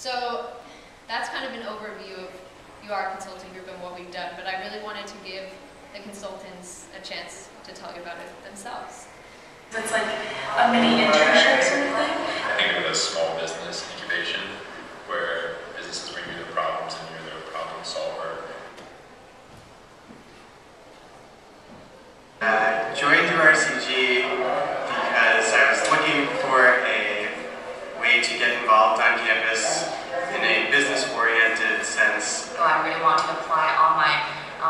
So that's kind of an overview of UR Consulting Group and what we've done, but I really wanted to give the consultants a chance to tell you about it themselves. It's like a mini internship sort of thing? I think of it as small business incubation, where businesses bring you their problems and you're their problem solver. Joined URCG because I was looking for a way to get involved on campus in a business-oriented sense. So I really want to apply all my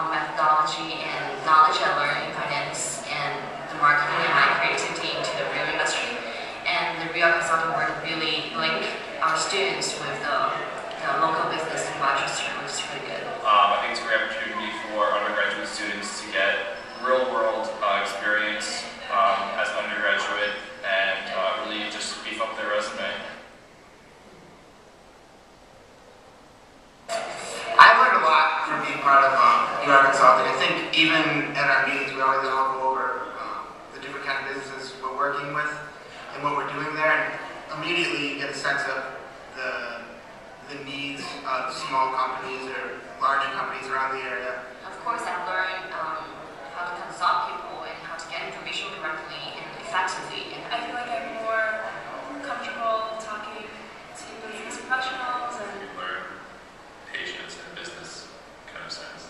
methodology and knowledge I learned in finance and the marketing and my creativity into the real industry. And the real consulting work really link our students with the local business in Rochester, which is really good. I think it's a great opportunity for undergraduate students to get real-world experience as an undergraduate and really just beef up their resume. I learned a lot from being part of UR Consulting. I think even at our meetings, we always all go over the different kind of businesses we're working with and what we're doing there. And immediately you get a sense of the needs of small companies or larger companies around the area. Of course, I learned how to consult people and how to get information correctly and effectively. And I feel like I'm more comfortable talking to business professionals and You learn patience in business kind of sense.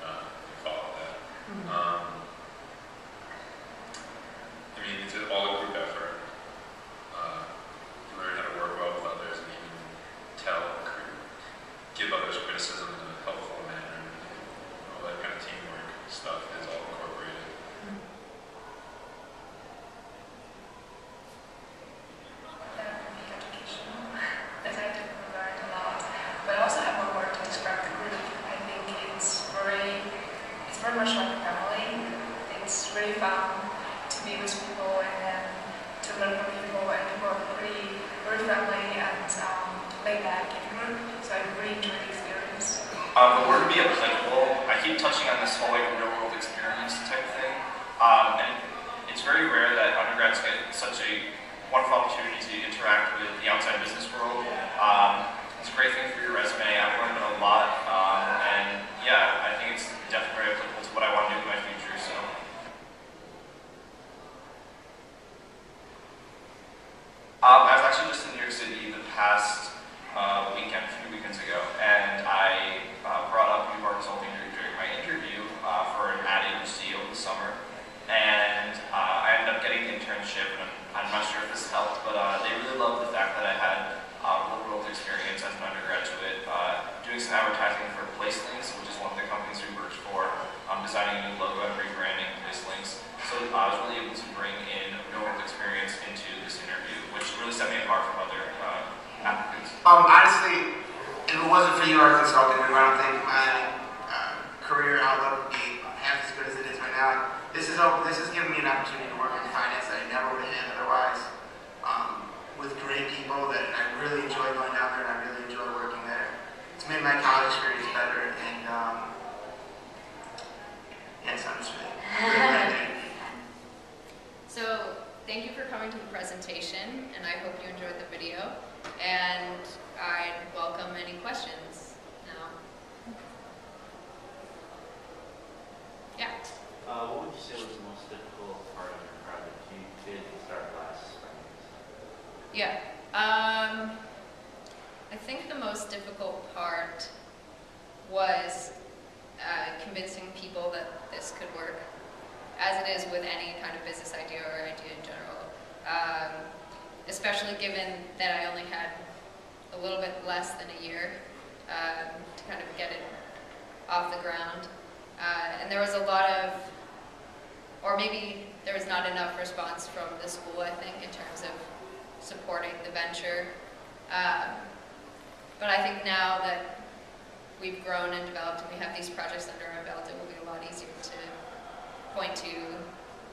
You follow that. I mean, it's all a group effort. You learn how to work well with others and even give others criticism in a helpful manner. All that kind of teamwork stuff is all incorporated. educational, as I definitely learned a lot. But I also have one word to describe the group. I think it's very much like a family. It's really fun to be with people and then to learn from people, and people are very friendly and laid back in the group. So I really enjoyed the experience. The word to be applicable, I keep touching on this whole like real world experience type thing. And it's very rare that undergrads get such a wonderful opportunity to interact with the outside business world. It's a great thing for your resume. I've learned a lot. And yeah, I think it's definitely very applicable to what I want to do in my future. So. I was actually just in New York City the past weekend, a few weekends ago, and I brought up UR Consulting during my interview for an ad agency over the summer, and I ended up getting an internship, and I'm not sure if this helped, but they really loved the fact that I had real-world experience as an undergraduate, doing some advertising for PlaceLinks, which is one of the companies we worked for, designing a new logo and rebranding PlaceLinks. So I was really able to bring in real-world experience into this interview, which really set me apart from other applicants. Honestly, if it wasn't for UR Consulting Group, I don't think my career outlook would be half as good as it is right now. This has given me an opportunity to work in finance that I never would have had otherwise, with great people that I really enjoy going down there and I really enjoy working there. It's made my college experience better, and yes, I'm just really glad there. So thank you for coming to the presentation, and I hope you enjoyed the video. And I'd welcome any questions now. Yeah. What would you say was the most difficult part of your project? You did start last spring. Yeah. I think the most difficult part was convincing people that this could work, as it is with any kind of business idea or idea in general. Especially given that I only had a little bit less than a year to kind of get it off the ground. And there was a lot of, or maybe there was not enough response from the school, I think, in terms of supporting the venture. But I think now that we've grown and developed and we have these projects under our belt, it will be a lot easier to point to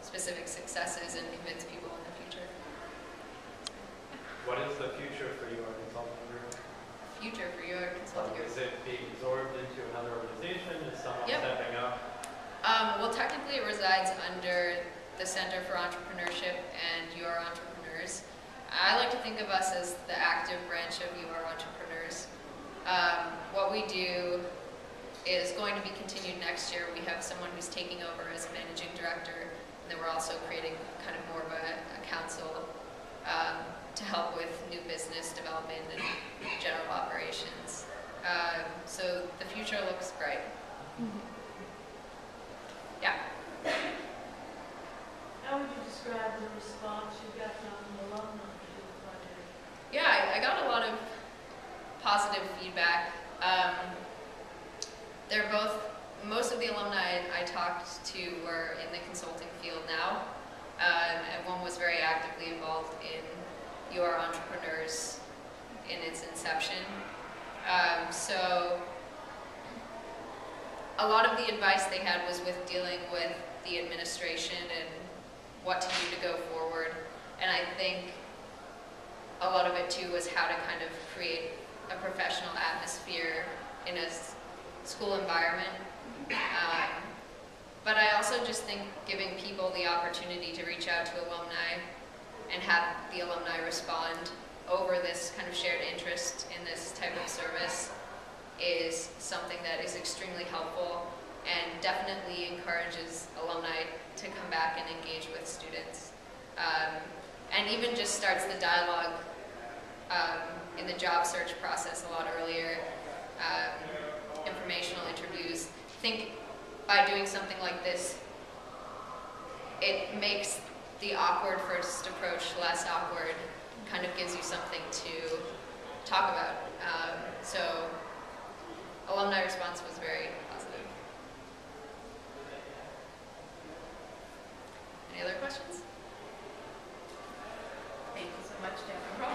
specific successes and convince people in the future. What is the future for your consulting group? Future for your consulting group? Is it being absorbed into another organization? Is someone Yep. stepping up? Well, technically it resides under the Center for Entrepreneurship and UR Entrepreneurs. I like to think of us as the active branch of UR Entrepreneurs. What we do is going to be continued next year. We have someone who's taking over as managing director, and then we're also creating kind of more of a council to help with new business development and general operations. So the future looks bright. Yeah. How would you describe the response you got from the alumni to the project? Yeah, I got a lot of positive feedback. They're both, most of the alumni I talked to were in the consulting field now, and one was very actively involved in UR Entrepreneurs in its inception. So a lot of the advice they had was with dealing with the administration and what to do to go forward. And I think a lot of it too was how to kind of create a professional atmosphere in a school environment. But I also just think giving people the opportunity to reach out to alumni and have the alumni respond over this kind of shared interest in this type of service is something that is extremely helpful and definitely encourages alumni to come back and engage with students. And even just starts the dialogue in the job search process a lot earlier, informational interviews. I think by doing something like this, it makes the awkward first approach less awkward, kind of gives you something to talk about. So alumni response was very positive. Any other questions? Thank you so much, Gemma. No problem.